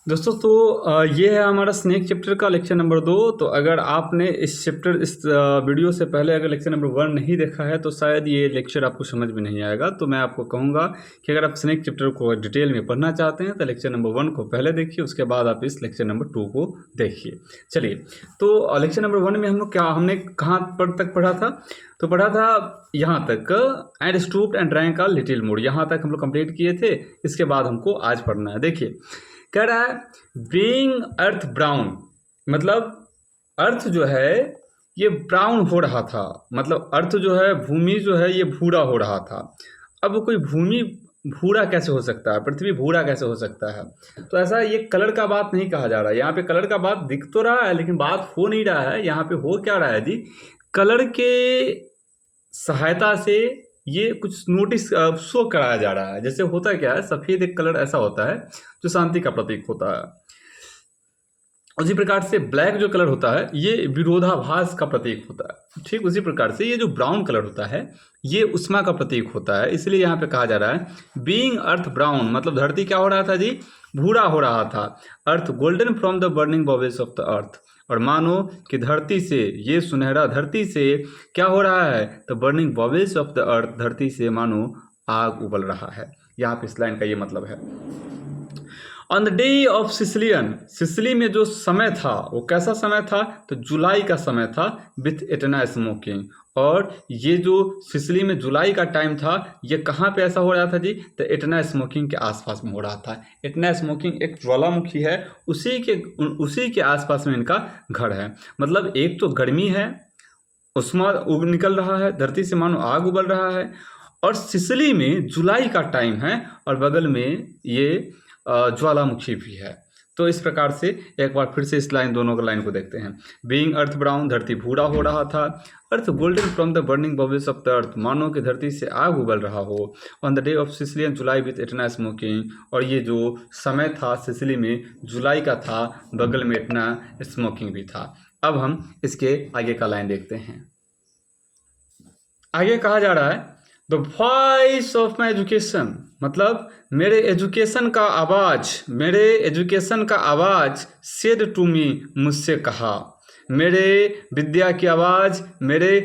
दोस्तों ये है हमारा स्नेक चैप्टर का लेक्चर नंबर 2। तो अगर आपने इस वीडियो से पहले अगर लेक्चर नंबर 1 नहीं देखा है तो शायद ये लेक्चर आपको समझ में नहीं आएगा। तो मैं आपको कहूँगा कि अगर आप स्नेक चैप्टर को डिटेल में पढ़ना चाहते हैं तो लेक्चर नंबर 1 को पहले देखिए, उसके बाद आप इस लेक्चर नंबर 2 को देखिए। चलिए, तो लेक्चर नंबर 1 में हम लोग हमने कहाँ पर तक पढ़ा था? तो पढ़ा था यहाँ तक, and stooped and drank a little more, यहाँ तक हम लोग कंप्लीट किए थे। इसके बाद हमको आज पढ़ना है। देखिए, कह रहा है बीइंग अर्थ ब्राउन, मतलब अर्थ जो है ये ब्राउन हो रहा था, मतलब अर्थ जो है, भूमि जो है ये भूरा हो रहा था। अब कोई भूमि भूरा कैसे हो सकता है, पृथ्वी भूरा कैसे हो सकता है? तो ऐसा ये कलर का बात नहीं कहा जा रहा है। यहाँ पे कलर का बात दिख तो रहा है लेकिन बात हो नहीं रहा है। यहाँ पे हो क्या रहा है जी, कलर के सहायता से ये कुछ नोटिस शो कराया जा रहा है। जैसे होता क्या है, सफ़ेद एक कलर ऐसा होता है जो शांति का प्रतीक होता है। उसी प्रकार से ब्लैक जो कलर होता है ये विरोधाभास का प्रतीक होता है। ठीक उसी प्रकार से ये जो ब्राउन कलर होता है ये उष्मा का प्रतीक होता है। इसलिए यहाँ पे कहा जा रहा है बीइंग अर्थ ब्राउन, मतलब धरती क्या हो रहा था जी, भूरा हो रहा था। Earth golden from the burning bubbles of the earth, और मानो कि धरती से, ये सुनहरा धरती से क्या हो रहा है, the burning bubbles of the अर्थ, धरती से मानो आग उबल रहा है। यहाँ पे इस लाइन का ये मतलब है। On the day of Sicilian, Sicily में जो समय था वो कैसा समय था, तो जुलाई का समय था, विथ एटना स्मोकिंग। और ये जो सिसिली में जुलाई का टाइम था ये कहाँ पे ऐसा हो रहा था जी, तो एटना स्मोकिंग के आसपास में हो रहा था। एटना स्मोकिंग एक ज्वालामुखी है, उसी के आसपास में इनका घर है। मतलब एक तो गर्मी है, उष्मा निकल रहा है, धरती से मानो आग उबल रहा है, और सिसिली में जुलाई का टाइम है और बगल में ये ज्वालामुखी भी है। तो इस प्रकार से एक बार फिर से इस दोनों का लाइन को देखते हैं। बीइंग अर्थ ब्राउन, धरती भूरा हो रहा था। Earth golden from the burning bubbles of the earth, मानो कि धरती से आग उबल रहा हो। On the day of Sicilian July with Etna smoking, और ये जो समय था सिसिली में जुलाई का था, बगल में एटना स्मोकिंग भी था। अब हम इसके आगे का लाइन देखते हैं। आगे कहा जा रहा है the voice of my education, मतलब मेरे एजुकेशन का आवाज़, मेरे एजुकेशन का आवाज़ सेड टू मी, मुझसे कहा। मेरे विद्या की आवाज़, मैंने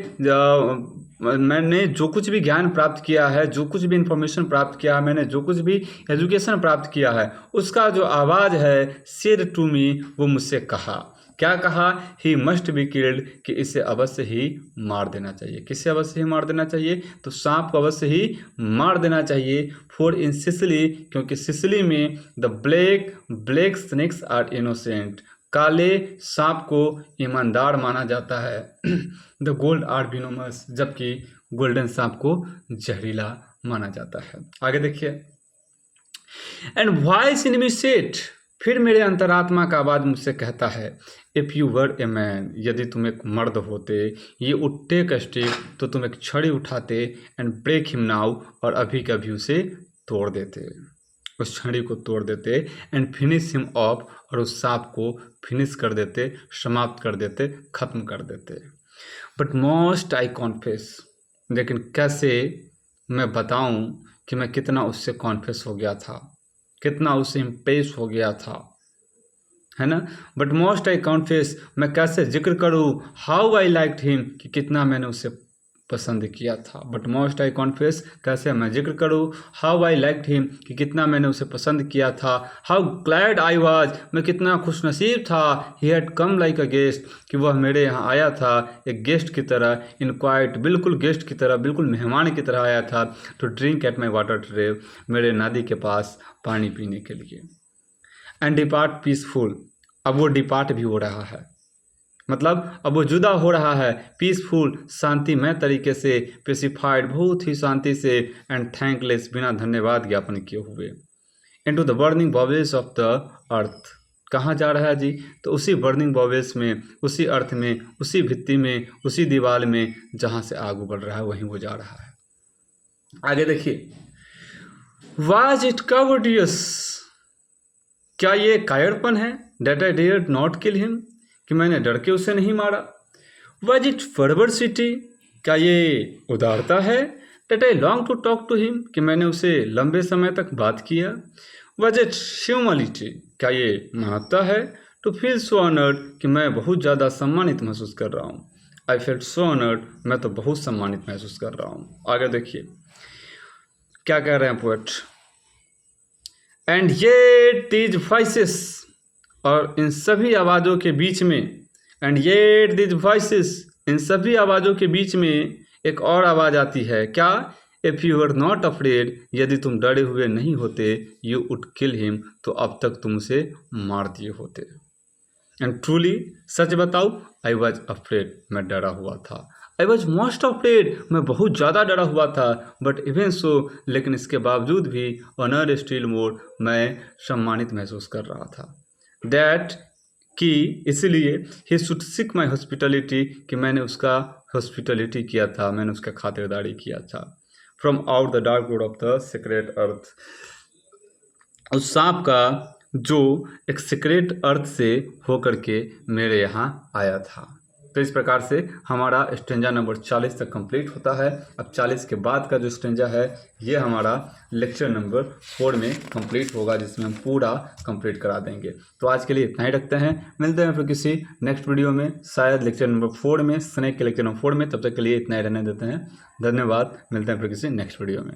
जो कुछ भी ज्ञान प्राप्त किया है, जो कुछ भी इंफॉर्मेशन प्राप्त किया है, मैंने जो कुछ भी एजुकेशन प्राप्त किया है, उसका जो आवाज़ है सेड टू मी, वो मुझसे कहा। क्या कहा, ही मस्ट बी किल्ड, कि इसे अवश्य ही मार देना चाहिए। किसे अवश्य ही मार देना चाहिए, तो सांप को अवश्य ही मार देना चाहिए। फॉर इन सिसिली, क्योंकि सिसिली में the black snakes are innocent, काले सांप को ईमानदार माना जाता है। द गोल्ड आर विनोमस, जबकि गोल्डन सांप को जहरीला माना जाता है। आगे देखिए, and voice in me said, फिर मेरे अंतरात्मा का आवाज़ मुझसे कहता है, if you were a man, यदि तुम एक मर्द होते, ये वुड टेक अ स्टिक, तो तुम एक छड़ी उठाते, एंड ब्रेक हिम नाउ, और अभी कभी उसे तोड़ देते, उस छड़ी को तोड़ देते, एंड फिनिश हिम ऑफ, और उस सांप को फिनिश कर देते, समाप्त कर देते, खत्म कर देते। बट मोस्ट आई कॉन्फेस, लेकिन कैसे मैं बताऊं कि मैं कितना उससे कॉन्फेस हो गया था, कितना उससे इम्प्रेस हो गया था, है ना। बट मोस्ट आई कॉन्फेस, मैं कैसे जिक्र करूँ, हाउ आई लाइक्ड हिम, कि कितना मैंने उसे पसंद किया था। बट मोस्ट आई कॉन्फेस, कैसे मैं जिक्र करूँ, हाउ आई लाइक्ड हिम, कि कितना मैंने उसे पसंद किया था। हाउ ग्लैड आई वाज, मैं कितना खुशनसीब था। He had come like a guest, कि वह मेरे यहाँ आया था एक गेस्ट की तरह। इन क्वाइट, बिल्कुल गेस्ट की तरह, बिल्कुल मेहमान की तरह आया था। To drink at my water tray, मेरे नदी के पास पानी पीने के लिए। एंड डिपार्ट पीसफुल, अब वो डिपार्ट भी हो रहा है, मतलब अब वो जुदा हो रहा है। पीसफुल, शांतिमय तरीके से, पेसिफाइड, बहुत ही शांति से, एंड थैंकलेस, बिना धन्यवाद ज्ञापन किए हुए। Into the burning bubbles of the अर्थ, कहाँ जा रहा है जी, तो उसी बर्निंग बबल्स में, उसी अर्थ में, उसी भित्ति में, उसी दीवार में जहाँ से आग उबल रहा है, वहीं वो जा रहा है। आगे देखिए, वाज इट कवर्डियस, क्या ये कायरपन है, that I dare not kill him, कि मैंने डर के उसे नहीं मारा। वाज इट फर्वर्सिटी, क्या ये उदारता है, that I long to talk to him, कि मैंने उसे लंबे समय तक बात किया। वॉज इट ह्यूमिलिटी, क्या ये महत्ता है? टू फील सो ऑनर्ड, कि मैं बहुत ज़्यादा सम्मानित महसूस कर रहा हूँ। आई फेल्ट सो ऑनर्ड, मैं तो बहुत सम्मानित महसूस कर रहा हूँ। आगे देखिए क्या कह रहे हैं poet. And yet these voices, और इन सभी आवाज़ों के बीच में, एंड येट दीज वॉइसेस, इन सभी आवाज़ों के बीच में एक और आवाज़ आती है, क्या? If you are not afraid, यदि तुम डरे हुए नहीं होते, यू वुड किल हिम, तो अब तक तुम उसे मार दिए होते। एंड ट्रूली, सच बताओ, आई वॉज अफ्रेड, मैं डरा हुआ था। आई वॉज मोस्ट अफ्रेड, मैं बहुत ज़्यादा डरा हुआ था। बट इवन सो, लेकिन इसके बावजूद भी, ऑनर स्टिल मोर, मैं सम्मानित महसूस कर रहा था। दैट, कि इसलिए, he should seek my hospitality, कि मैंने उसका हॉस्पिटलिटी किया था, मैंने उसका खातिरदारी किया था। From out the dark road of the secret earth, उस सांप का जो एक सीक्रेट अर्थ से होकर के मेरे यहाँ आया था। तो इस प्रकार से हमारा स्टेंजा नंबर 40 तक कंप्लीट होता है। अब 40 के बाद का जो स्टेंजा है ये हमारा लेक्चर नंबर 4 में कंप्लीट होगा, जिसमें हम पूरा कंप्लीट करा देंगे। तो आज के लिए इतना ही रखते हैं, मिलते हैं फिर किसी नेक्स्ट वीडियो में, शायद लेक्चर नंबर 4 में, स्नेक के लेक्चर नंबर 4 में। तब तक के लिए इतना ही रहने देते हैं। धन्यवाद, मिलते हैं फिर किसी नेक्स्ट वीडियो में।